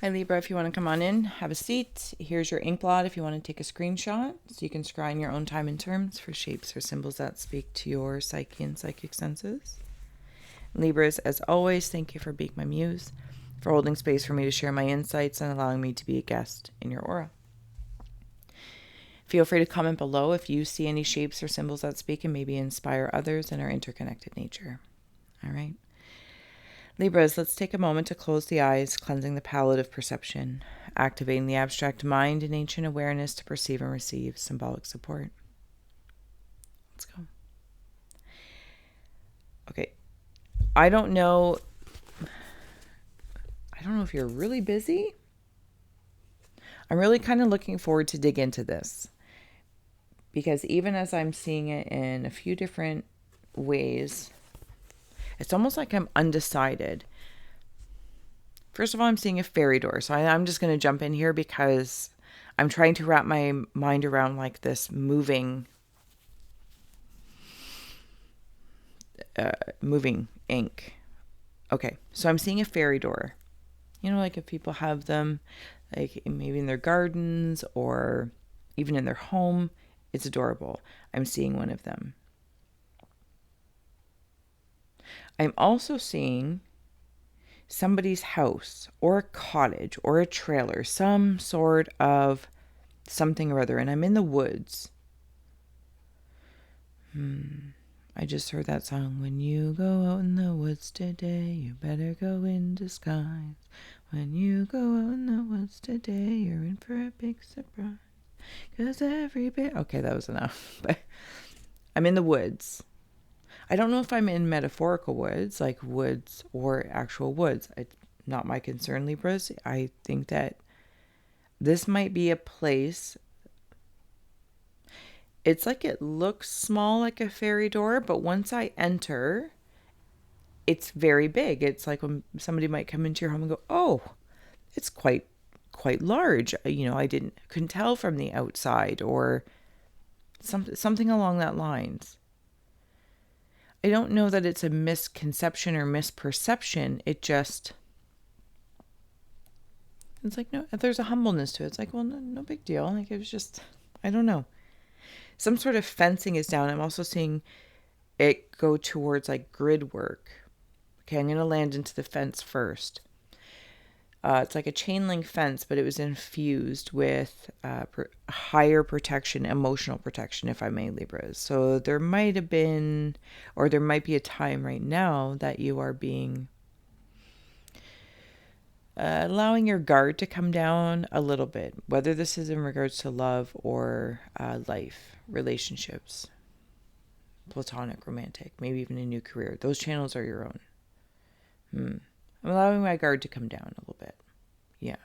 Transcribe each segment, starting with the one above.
Hi Libra, if you want to come on in, have a seat. Here's your ink blot if you want to take a screenshot, so you can scry in your own time and terms for shapes or symbols that speak to your psyche and psychic senses. Libras, as always, thank you for being my muse, for holding space for me to share my insights and allowing me to be a guest in your aura. Feel free to comment below if you see any shapes or symbols that speak and maybe inspire others in our interconnected nature. All right. Libras, let's take a moment to close the eyes, cleansing the palette of perception, activating the abstract mind and ancient awareness to perceive and receive symbolic support. Let's go. Okay. I don't know if you're really busy. I'm really kind of looking forward to dig into this, because even as I'm seeing it in a few different ways, it's almost like I'm undecided. First of all, I'm seeing a fairy door. So I'm just going to jump in here because I'm trying to wrap my mind around like this moving ink. Okay, so I'm seeing a fairy door. You know, like if people have them, like maybe in their gardens or even in their home, it's adorable. I'm seeing one of them. I'm also seeing somebody's house or a cottage or a trailer, some sort of something or other, and I'm in the woods. I just heard that song. When you go out in the woods today, you better go in disguise. When you go out in the woods today, you're in for a big surprise. 'Cause every bear... Okay, that was enough. But I'm in the woods. I don't know if I'm in metaphorical woods, like woods or actual woods. It's not my concern, Libras. I think that this might be a place. It's like it looks small, like a fairy door, but once I enter, it's very big. It's like when somebody might come into your home and go, "Oh, it's quite large." You know, I couldn't tell from the outside, or something along that lines. I don't know that it's a misconception or misperception. It's like, no, there's a humbleness to it. It's like, well, no big deal. Like, it was just, I don't know. Some sort of fencing is down. I'm also seeing it go towards like grid work. Okay, I'm going to land into the fence first. It's like a chain link fence, but it was infused with higher protection, emotional protection, if I may, Libras. So there might have been, or there might be a time right now that you are being, allowing your guard to come down a little bit, whether this is in regards to love or life, relationships, platonic, romantic, maybe even a new career. Those channels are your own. I'm allowing my guard to come down a little bit. Yeah.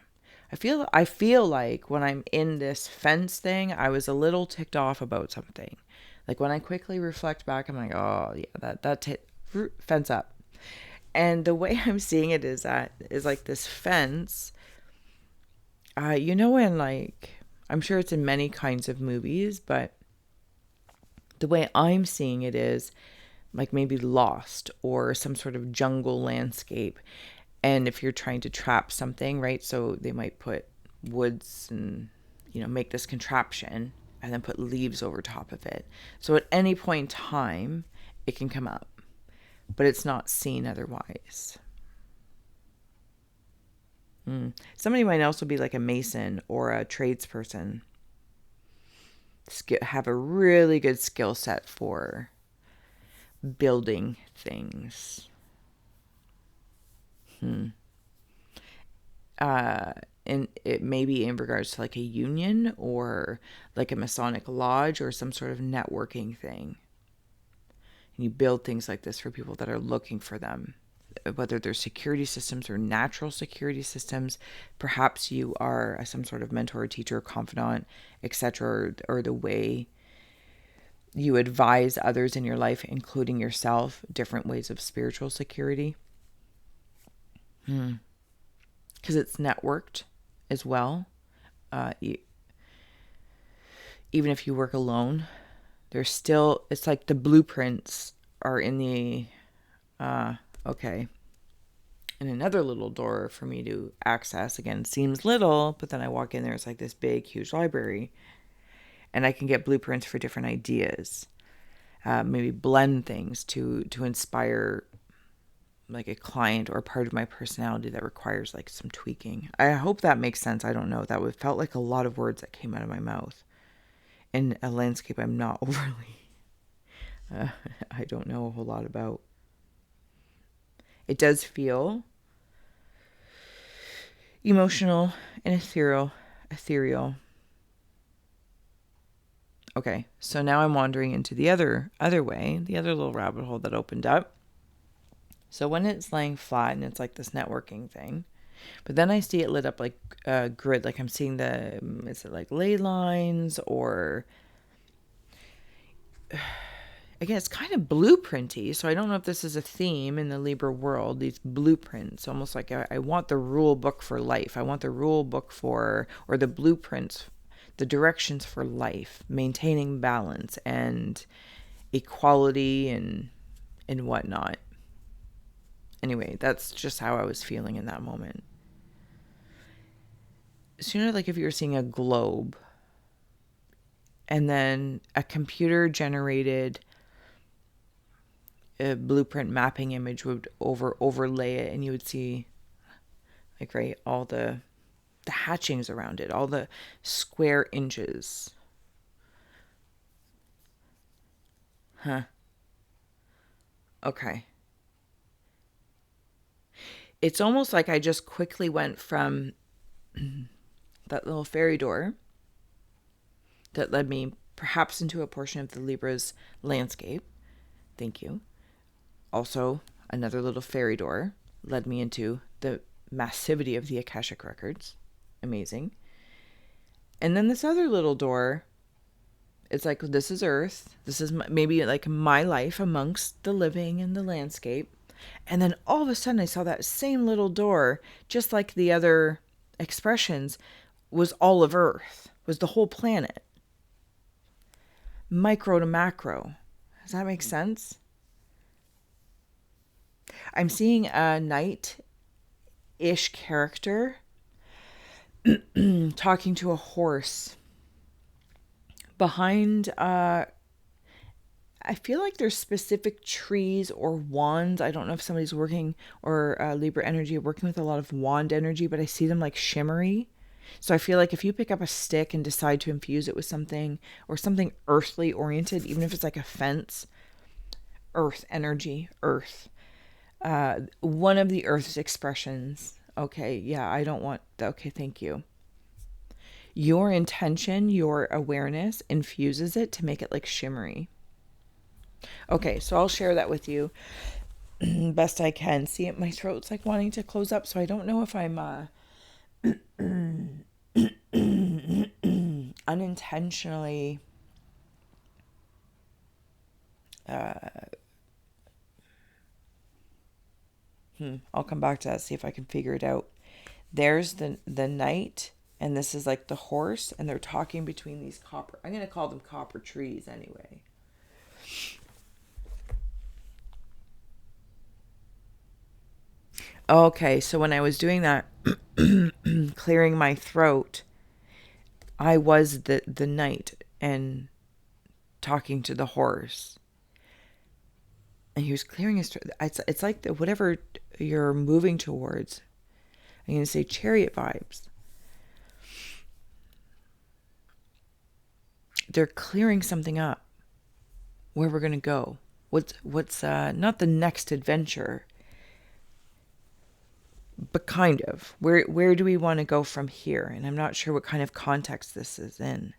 I feel like when I'm in this fence thing, I was a little ticked off about something. Like when I quickly reflect back, I'm like, oh yeah, fence up. And the way I'm seeing it is like this fence. You know, in like, I'm sure it's in many kinds of movies, but the way I'm seeing it is like maybe Lost or some sort of jungle landscape. And if you're trying to trap something, right? So they might put woods and, make this contraption and then put leaves over top of it. So at any point in time, it can come up, but it's not seen otherwise. Somebody might also be like a mason or a tradesperson. Have a really good skill set for building things. And it may be in regards to like a union or like a Masonic lodge or some sort of networking thing. And you build things like this for people that are looking for them, whether they're security systems or natural security systems. Perhaps you are some sort of mentor, teacher, confidant, etc., or the way you advise others in your life, including yourself, different ways of spiritual security. Because it's networked as well. Even if you work alone, there's still, it's like the blueprints are in the, okay. And another little door for me to access. Again, seems little, but then I walk in there, it's like this big, huge library. And I can get blueprints for different ideas. Maybe blend things to inspire like a client or part of my personality that requires like some tweaking. I hope that makes sense. I don't know. That would felt like a lot of words that came out of my mouth. In a landscape I'm not overly, I don't know a whole lot about. It does feel emotional and ethereal. Okay, so now I'm wandering into the other way, the other little rabbit hole that opened up. So when it's laying flat and it's like this networking thing, but then I see it lit up like a grid, like I'm seeing is it like ley lines or, again, it's kind of blueprinty. So I don't know if this is a theme in the Libra world, these blueprints, almost like I want the rule book for life. I want the rule book for, or the blueprints, the directions for life, maintaining balance and equality and whatnot. Anyway, that's just how I was feeling in that moment. So, you know, like if you were seeing a globe and then a computer generated a blueprint mapping image would overlay it, and you would see like, right, all the hatchings around it, all the square inches. Huh. Okay. It's almost like I just quickly went from that little fairy door that led me perhaps into a portion of the Libra's landscape. Thank you. Also, another little fairy door led me into the massivity of the Akashic Records. Amazing. And then this other little door, it's like, this is Earth. This is maybe like my life amongst the living and the landscape. And then all of a sudden I saw that same little door, just like the other expressions, was all of Earth, was the whole planet. Micro to macro. Does that make sense? I'm seeing a knight-ish character talking to a horse. Behind, I feel like there's specific trees or wands. I don't know if somebody's working, or Libra energy working with a lot of wand energy, but I see them like shimmery. So I feel like if you pick up a stick and decide to infuse it with something, or something earthly oriented, even if it's like a fence, earth energy, earth. One of the earth's expressions. Okay, yeah, I don't want, okay, thank you. Your intention, your awareness infuses it to make it like shimmery. Okay, so I'll share that with you best I can. See, my throat's like wanting to close up, so I don't know if I'm unintentionally I'll come back to that, see if I can figure it out. There's the knight, and this is like the horse, and they're talking between these copper, I'm going to call them copper trees anyway. Okay, so when I was doing that, clearing my throat, I was the knight and talking to the horse. And he was clearing his throat. It's like whatever you're moving towards. I'm going to say chariot vibes. They're clearing something up. Where we're going to go. What's not the next adventure, but kind of. Where do we want to go from here? And I'm not sure what kind of context this is in.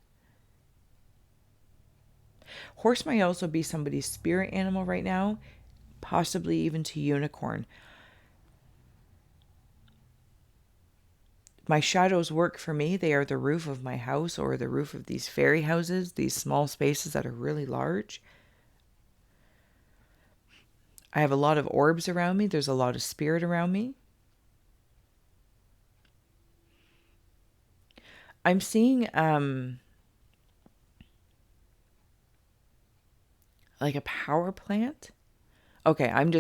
Horse might also be somebody's spirit animal right now, possibly even to unicorn. My shadows work for me. They are the roof of my house, or the roof of these fairy houses, these small spaces that are really large. I have a lot of orbs around me. There's a lot of spirit around me. I'm seeing like a power plant Okay, I'm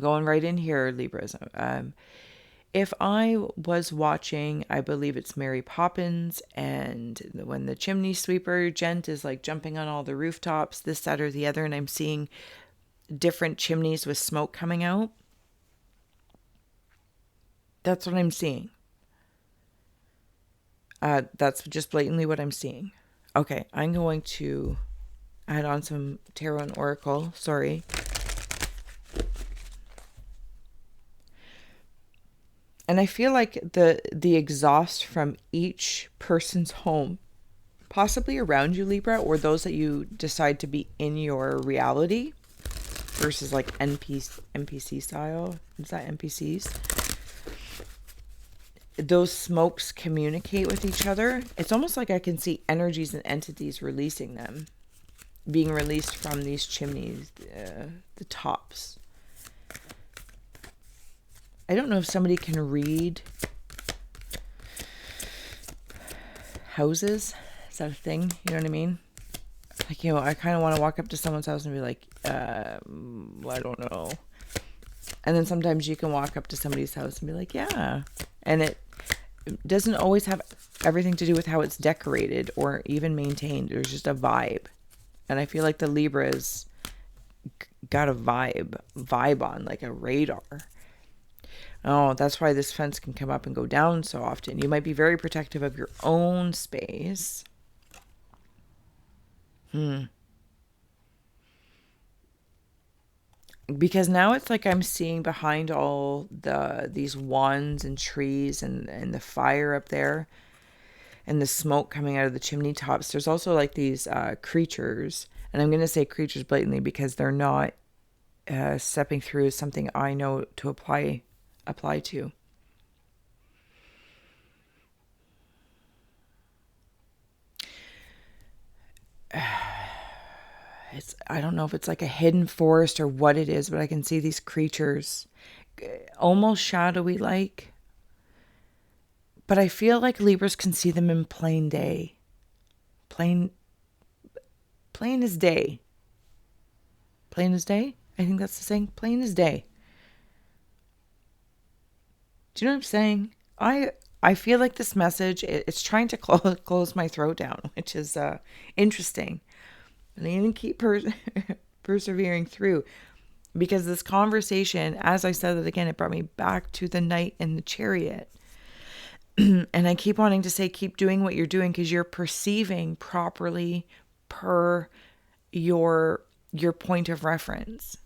going right in here, Libras. If I was watching, I believe it's Mary Poppins, and when the chimney sweeper gent is like jumping on all the rooftops, this, that, or the other, and I'm seeing different chimneys with smoke coming out, that's what I'm seeing. That's just blatantly what I'm seeing. Okay, I'm going to add on some tarot and oracle. Sorry. And I feel like the exhaust from each person's home, possibly around you, Libra, or those that you decide to be in your reality versus like NPC style. Is that NPCs? Those smokes communicate with each other. It's almost like I can see energies and entities releasing them, being released from these chimneys, the tops. I don't know if somebody can read houses. Is that a thing? You know what I mean? Like, I kind of want to walk up to someone's house and be like, I don't know. And then sometimes you can walk up to somebody's house and be like, yeah. And it doesn't always have everything to do with how it's decorated or even maintained. There's just a vibe. And I feel like the Libra's got a vibe on, like a radar. Oh, that's why this fence can come up and go down so often. You might be very protective of your own space. Because now it's like I'm seeing behind all these wands and trees and the fire up there and the smoke coming out of the chimney tops. There's also like these creatures, and I'm going to say creatures blatantly because they're not stepping through something I know to apply to. I don't know if it's like a hidden forest or what it is, but I can see these creatures almost shadowy like. But I feel like Libras can see them in plain day. Plain as day. Plain as day? I think that's the saying. Plain as day. Do you know what I'm saying? I feel like this message, it's trying to close my throat down, which is interesting. And I'm going to keep persevering through, because this conversation, as I said it again, it brought me back to the Knight in the Chariot. And I keep wanting to say, keep doing what you're doing, because you're perceiving properly per your point of reference.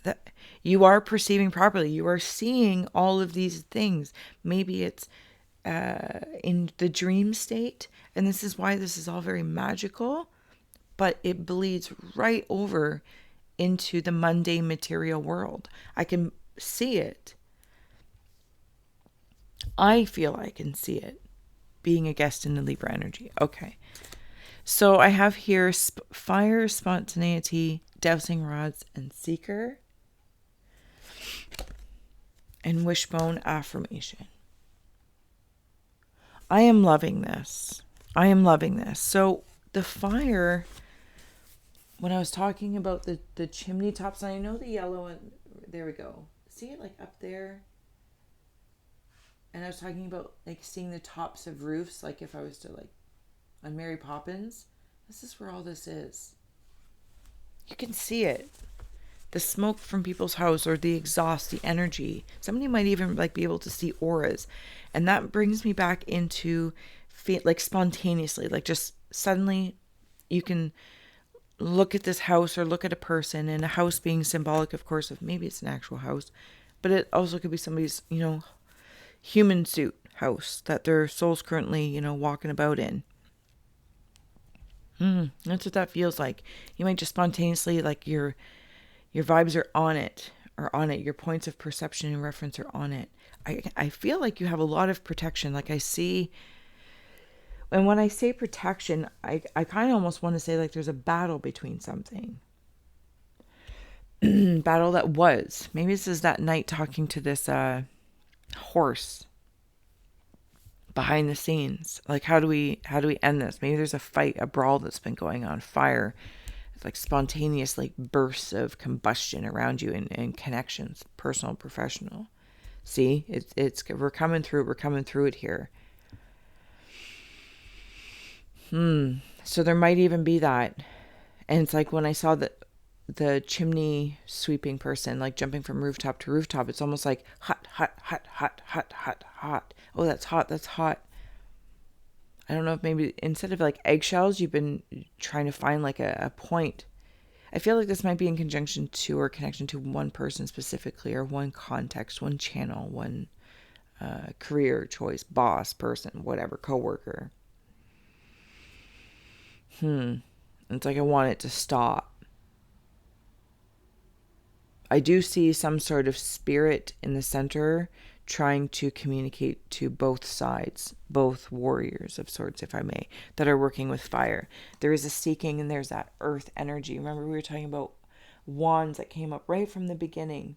That you are perceiving properly. You are seeing all of these things. Maybe it's in the dream state, and this is why this is all very magical, but it bleeds right over into the mundane material world. I can see it. I feel I can see it being a guest in the Libra energy. Okay. So I have here fire, spontaneity, dowsing rods, and seeker. And wishbone affirmation. I am loving this. So the fire, when I was talking about the chimney tops, and I know the yellow, and there we go. See it like up there? And I was talking about like seeing the tops of roofs, like if I was to like on Mary Poppins. This is where all this is. You can see it. The smoke from people's house, or the exhaust, the energy. Somebody might even like be able to see auras. And that brings me back into like spontaneously, like just suddenly you can look at this house or look at a person, and a house being symbolic, of course, of maybe it's an actual house, but it also could be somebody's, human suit house that their soul's currently, walking about in. That's what that feels like. You might just spontaneously, like your vibes are on it. Your points of perception and reference are on it. I feel like you have a lot of protection. Like I see, and when I say protection, I kind of almost want to say like there's a battle between something. Battle that was. Maybe this is that Knight talking to this horse behind the scenes. Like how do we end this? Maybe there's a fight, a brawl that's been going on. Fire. like spontaneous like bursts of combustion around you and connections, personal, professional. See, it's we're coming through it here. So there might even be that. And it's like when I saw the chimney sweeping person, like jumping from rooftop to rooftop, it's almost like hot, hot, hot, hot, hot, hot, hot. Oh, that's hot, that's hot. I don't know if maybe instead of like eggshells, you've been trying to find like a point. I feel like this might be in conjunction to or connection to one person specifically, or one context, one channel, one career choice, boss, person, whatever, coworker. It's like I want it to stop. I do see some sort of spirit in the center trying to communicate to both sides, both warriors of sorts, if I may, that are working with fire. There is a seeking and there's that earth energy. Remember we were talking about wands that came up right from the beginning,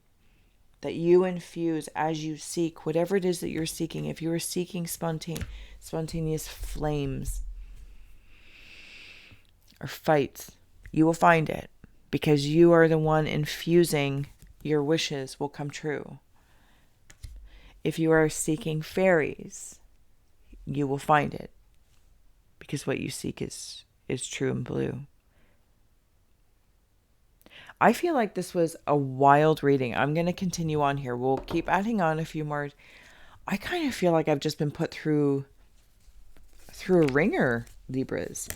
that you infuse as you seek whatever it is that you're seeking. If you are seeking spontaneous flames or fights, you will find it, because you are the one infusing. Your wishes will come true. If you are seeking fairies, you will find it, because what you seek is true and blue. I feel like this was a wild reading. I'm going to continue on here. We'll keep adding on a few more. I kind of feel like I've just been put through a ringer, Libras.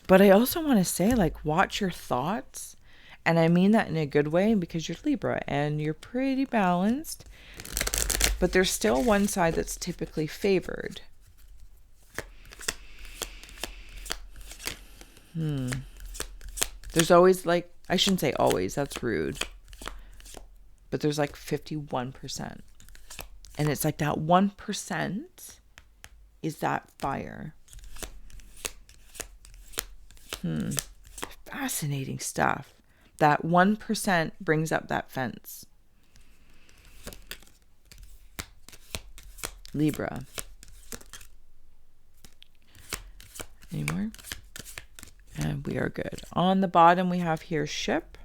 But I also want to say, like, watch your thoughts. And I mean that in a good way, because you're Libra and you're pretty balanced. But there's still one side that's typically favored. There's always, like, I shouldn't say always, that's rude. But there's like 51%. And it's like that 1% is that fire. Fascinating stuff. That 1% brings up that fence. Libra. Any more? And we are good. On the bottom we have here ship.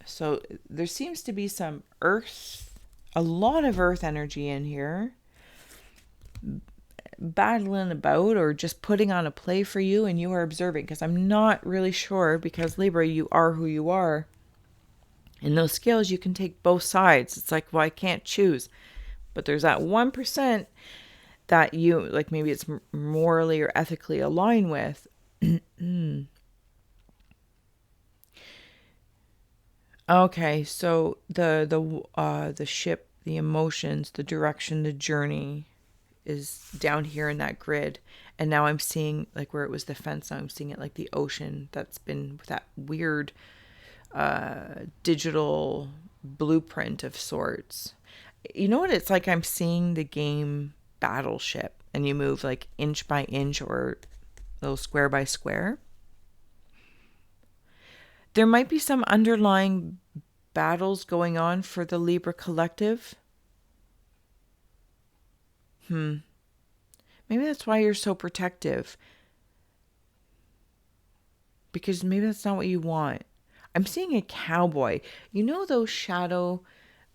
So there seems to be some earth, a lot of earth energy in here, battling about or just putting on a play for you, and you are observing, because I'm not really sure, because Libra, you are who you are. In those scales, you can take both sides. It's like, well, I can't choose. But there's that 1% that you, like, maybe it's morally or ethically aligned with. Okay, so the ship, the emotions, the direction, the journey is down here in that grid. And now I'm seeing, like, where it was the fence, now I'm seeing it like the ocean that's been with that weird digital blueprint of sorts. You know what it's like? I'm seeing the game Battleship, and you move like inch by inch or a little square by square. There might be some underlying battles going on for the Libra collective. Maybe that's why you're so protective. Because maybe that's not what you want. I'm seeing a cowboy. You know those shadow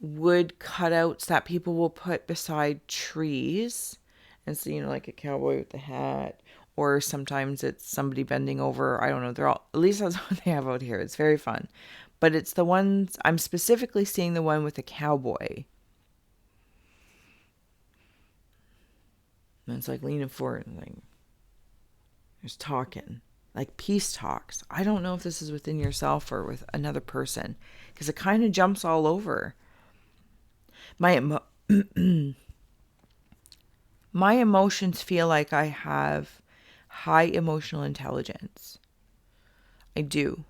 wood cutouts that people will put beside trees? And so, you know, like a cowboy with a hat. Or sometimes it's somebody bending over. I don't know. They're all, at least that's what they have out here. It's very fun. But it's the ones, I'm specifically seeing the one with a cowboy. And it's like leaning forward and like, there's talking. Like peace talks. I don't know if this is within yourself or with another person, because it kind of jumps all over. My emotions feel like I have high emotional intelligence. I do.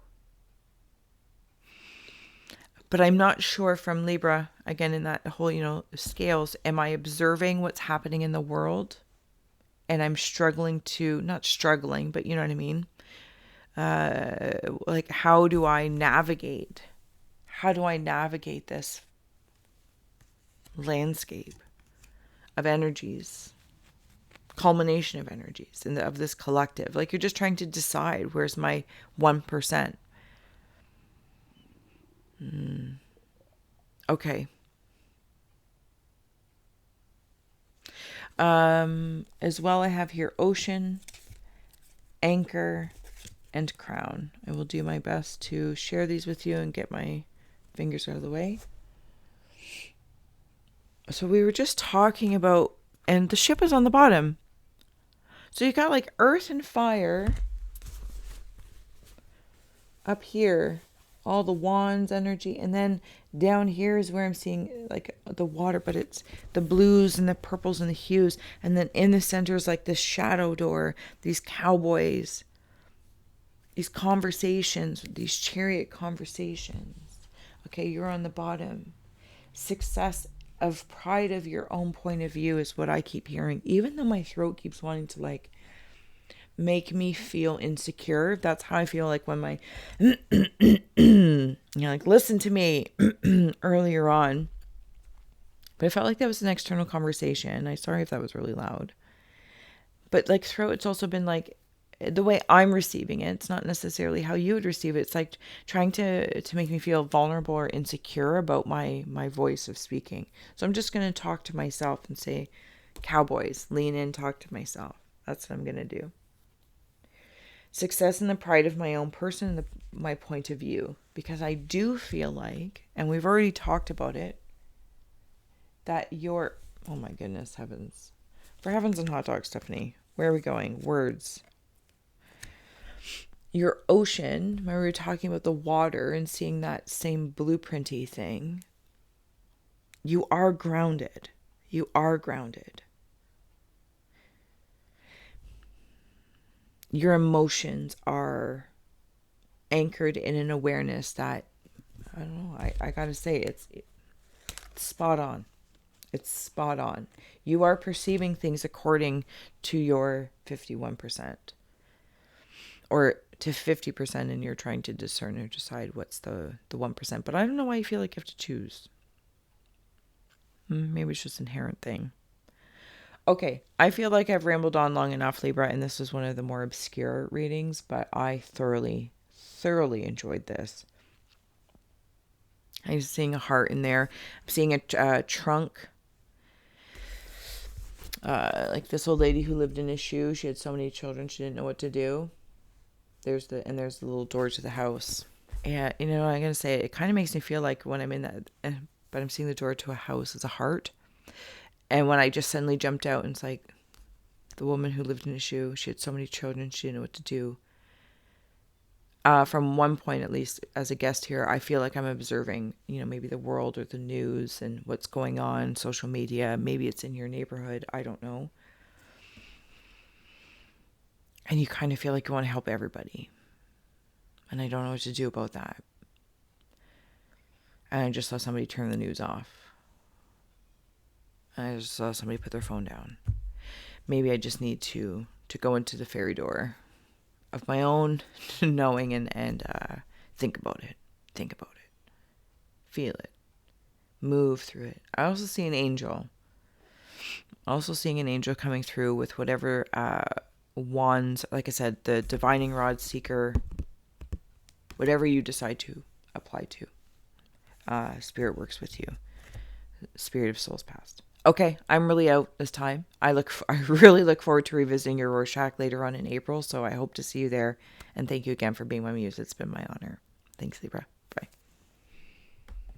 But I'm not sure from Libra, again, in that whole, you know, scales, am I observing what's happening in the world? And I'm struggling to, not struggling, but you know what I mean? Like, how do I navigate? How do I navigate this landscape of energies, culmination of energies and of this collective. Like, you're just trying to decide, where's my 1%? Okay. As well, I have here ocean, anchor, and crown. I will do my best to share these with you and get my fingers out of the way. So we were just talking about, and the ship is on the bottom. So you got like earth and fire up here, all the wands energy, and then down here is where I'm seeing like the water, but it's the blues and the purples and the hues, and then in the center is like this shadow door, these cowboys, these conversations, these chariot conversations. Okay, you're on the bottom. Success of pride of your own point of view is what I keep hearing, even though my throat keeps wanting to like make me feel insecure. That's how I feel like when my like listen to me earlier on. But I felt like that was an external conversation. I'm sorry if that was really loud. But like throat, it's also been like the way I'm receiving it. It's not necessarily how you would receive it. It's like trying to make me feel vulnerable or insecure about my voice of speaking. So I'm just going to talk to myself and say, cowboys, lean in, talk to myself. That's what I'm going to do. Success in the pride of my own person and my point of view. Because I do feel like, and we've already talked about it, that you're, oh my goodness, heavens. For heavens and hot dogs, Stephanie. Where are we going? Words. Your ocean, remember we were talking about the water and seeing that same blueprinty thing. You are grounded. You are grounded. Your emotions are anchored in an awareness that, I don't know, I gotta say, it's spot on. It's spot on. You are perceiving things according to your 51%. Or to 50%, and you're trying to discern or decide what's the 1%. But I don't know why you feel like you have to choose. Maybe it's just an inherent thing. Okay, I feel like I've rambled on long enough, Libra, and this was one of the more obscure readings, but I thoroughly enjoyed this. I'm seeing a heart in there. I'm seeing a trunk. Like this old lady who lived in a shoe. She had so many children, she didn't know what to do. There's the little door to the house. And, you know, I'm going to say, it kind of makes me feel like when I'm in that, but I'm seeing the door to a house as a heart. And when I just suddenly jumped out and it's like the woman who lived in a shoe, she had so many children, she didn't know what to do. From one point, at least as a guest here, I feel like I'm observing, you know, maybe the world or the news and what's going on, social media. Maybe it's in your neighborhood. I don't know. And you kind of feel like you want to help everybody. And I don't know what to do about that. And I just saw somebody turn the news off. And I just saw somebody put their phone down. Maybe I just need to go into the fairy door of my own knowing and think about it. Think about it. Feel it. Move through it. I also see an angel. Also seeing an angel coming through with whatever wands, like I said, the divining rod, seeker, whatever you decide to apply to. Spirit works with you. Spirit of souls past. Okay, I'm really out this time. I really look forward to revisiting your Rorschach later on in April, so I hope to see you there. And thank you again for being my muse. It's been my honor. Thanks, Libra.